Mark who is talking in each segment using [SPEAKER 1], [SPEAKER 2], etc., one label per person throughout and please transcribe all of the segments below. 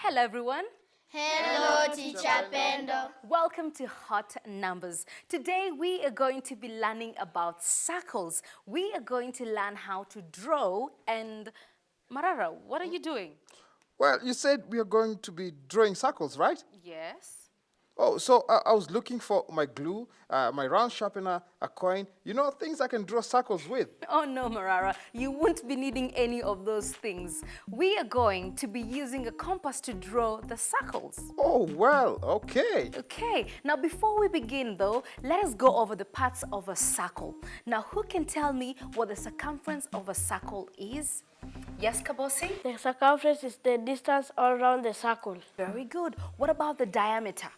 [SPEAKER 1] Hello everyone.
[SPEAKER 2] Hello, Teacher Pendo.
[SPEAKER 1] Welcome to Hot Numbers. Today we are going to be learning about circles. We are going to learn how to draw and Marara, what are you doing?
[SPEAKER 3] Well, you said we are going to be drawing circles, right?
[SPEAKER 1] Yes.
[SPEAKER 3] Oh, so I was looking for my glue, my round sharpener, a coin, things I can draw circles with.
[SPEAKER 1] Oh no, Marara, you won't be needing any of those things. We are going to be using a compass to draw the circles.
[SPEAKER 3] Oh, well, okay.
[SPEAKER 1] Okay, now before we begin though, let us go over the parts of a circle. Now, who can tell me what the circumference of a circle is? Yes, Kabosi?
[SPEAKER 2] The circumference is the distance all around the circle.
[SPEAKER 1] Very good. What about the diameter?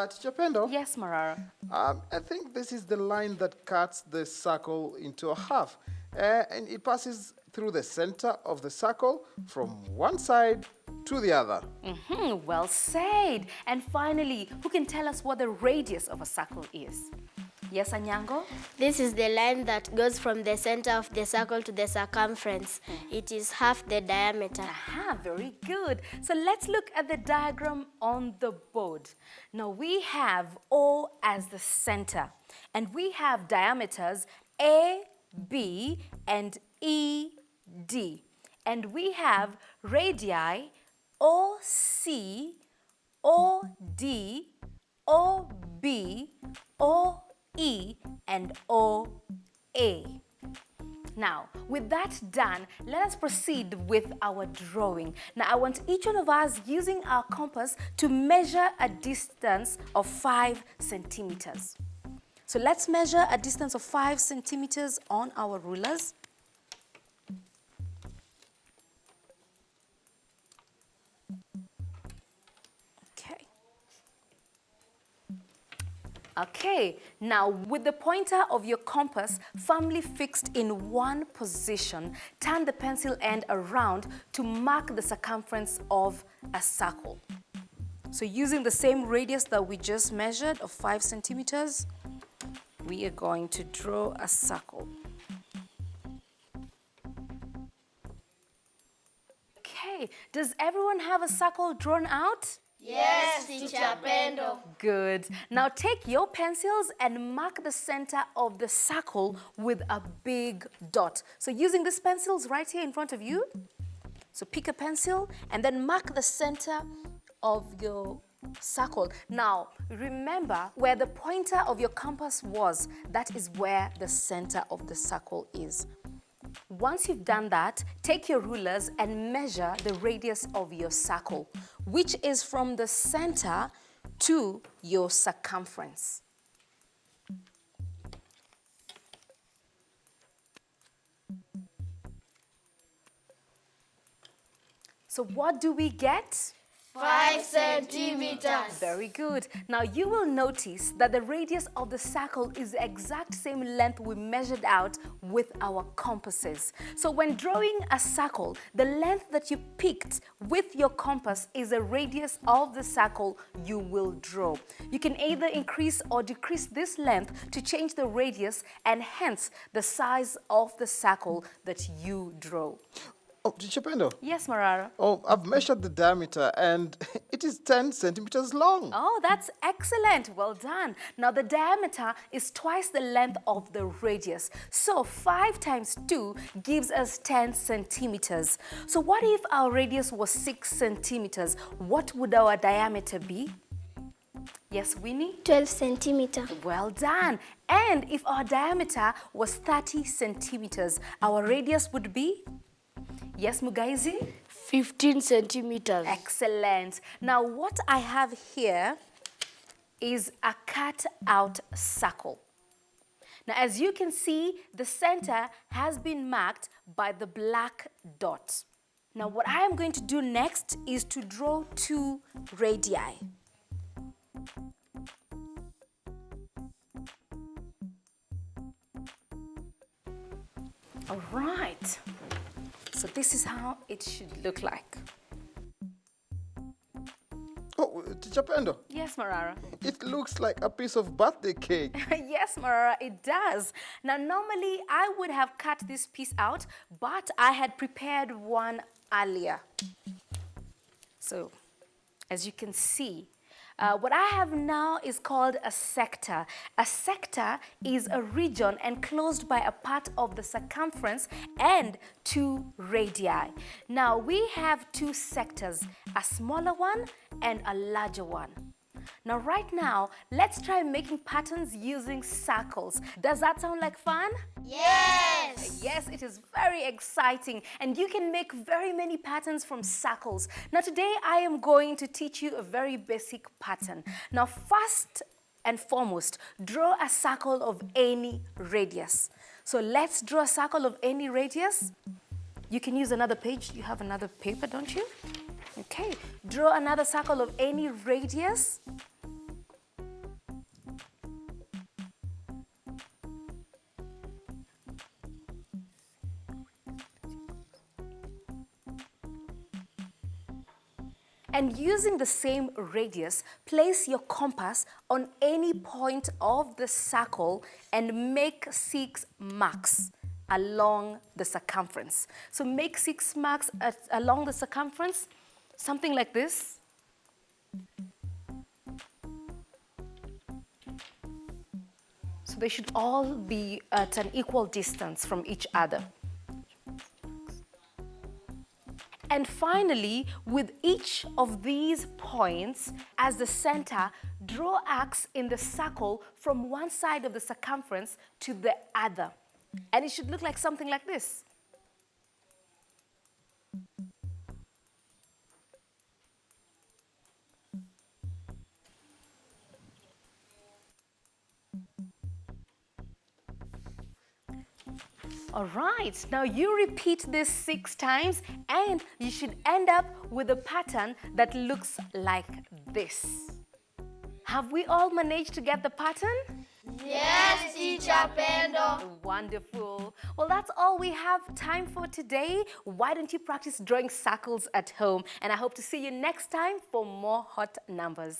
[SPEAKER 3] Teacher Pendo?
[SPEAKER 1] Yes, Marara.
[SPEAKER 3] I think this is the line that cuts the circle into a half. And it passes through the center of the circle from one side to the other.
[SPEAKER 1] Well said. And finally, who can tell us what the radius of a circle is? Yes, Anyango?
[SPEAKER 4] This is the line that goes from the center of the circle to the circumference. It is half the diameter.
[SPEAKER 1] Aha, very good. So let's look at the diagram on the board. Now we have O as the center, and we have diameters A, B, and E, D. And we have radii OC, OD, OB, OE, and OA. Now, with that done, let us proceed with our drawing. Now, I want each one of us using our compass to measure a distance of 5 centimeters. So let's measure a distance of 5 centimeters on our rulers. Okay, now with the pointer of your compass firmly fixed in one position, turn the pencil end around to mark the circumference of a circle. So using the same radius that we just measured of 5 centimeters, we are going to draw a circle. Okay, does everyone have a circle drawn out?
[SPEAKER 2] Yes, Teacher Pendo.
[SPEAKER 1] Good. Now take your pencils and mark the center of the circle with a big dot. So using these pencils right here in front of you. So pick a pencil and then mark the center of your circle. Now remember where the pointer of your compass was, that is where the center of the circle is. Once you've done that, take your rulers and measure the radius of your circle, which is from the center to your circumference. So what do we get?
[SPEAKER 2] 5 centimeters.
[SPEAKER 1] Very good. Now you will notice that the radius of the circle is the exact same length we measured out with our compasses. So when drawing a circle, the length that you picked with your compass is the radius of the circle you will draw. You can either increase or decrease this length to change the radius and hence the size of the circle that you draw.
[SPEAKER 3] Oh, Teacher Pendo?
[SPEAKER 1] Yes, Marara?
[SPEAKER 3] Oh, I've measured the diameter and it is 10 centimeters long.
[SPEAKER 1] Oh, that's excellent. Well done. Now the diameter is twice the length of the radius. So 5 times 2 gives us 10 centimeters. So what if our radius was 6 centimeters? What would our diameter be? Yes, Winnie?
[SPEAKER 4] 12 centimeters.
[SPEAKER 1] Well done. And if our diameter was 30 centimeters, our radius would be? Yes, Mugaizi?
[SPEAKER 2] 15 centimeters.
[SPEAKER 1] Excellent. Now what I have here is a cut-out circle. Now as you can see, the center has been marked by the black dot. Now what I am going to do next is to draw 2 radii. All right. So this is how it should look like.
[SPEAKER 3] Oh, Teacher Pendo?
[SPEAKER 1] Yes, Marara?
[SPEAKER 3] It looks like a piece of birthday cake.
[SPEAKER 1] Yes, Marara, it does. Now, normally I would have cut this piece out, but I had prepared one earlier. So as you can see. What I have now is called a sector. A sector is a region enclosed by a part of the circumference and 2 radii. Now we have 2 sectors, a smaller one and a larger one. Now right now, let's try making patterns using circles. Does that sound like fun?
[SPEAKER 4] Yes!
[SPEAKER 1] Yes, it is very exciting, and you can make very many patterns from circles. Now today I am going to teach you a very basic pattern. Now first and foremost, draw a circle of any radius. So let's draw a circle of any radius. You can use another page. You have another paper, don't you? Okay, draw another circle of any radius. And using the same radius, place your compass on any point of the circle and make 6 marks along the circumference. So make 6 marks along the circumference, something like this. So they should all be at an equal distance from each other. And finally, with each of these points as the center, draw arcs in the circle from one side of the circumference to the other. And it should look like something like this. All right, now you repeat this 6 times and you should end up with a pattern that looks like this. Have we all managed to get the pattern?
[SPEAKER 2] Yes, Teacher Pendo.
[SPEAKER 1] Wonderful. Well, that's all we have time for today. Why don't you practice drawing circles at home? And I hope to see you next time for more hot numbers.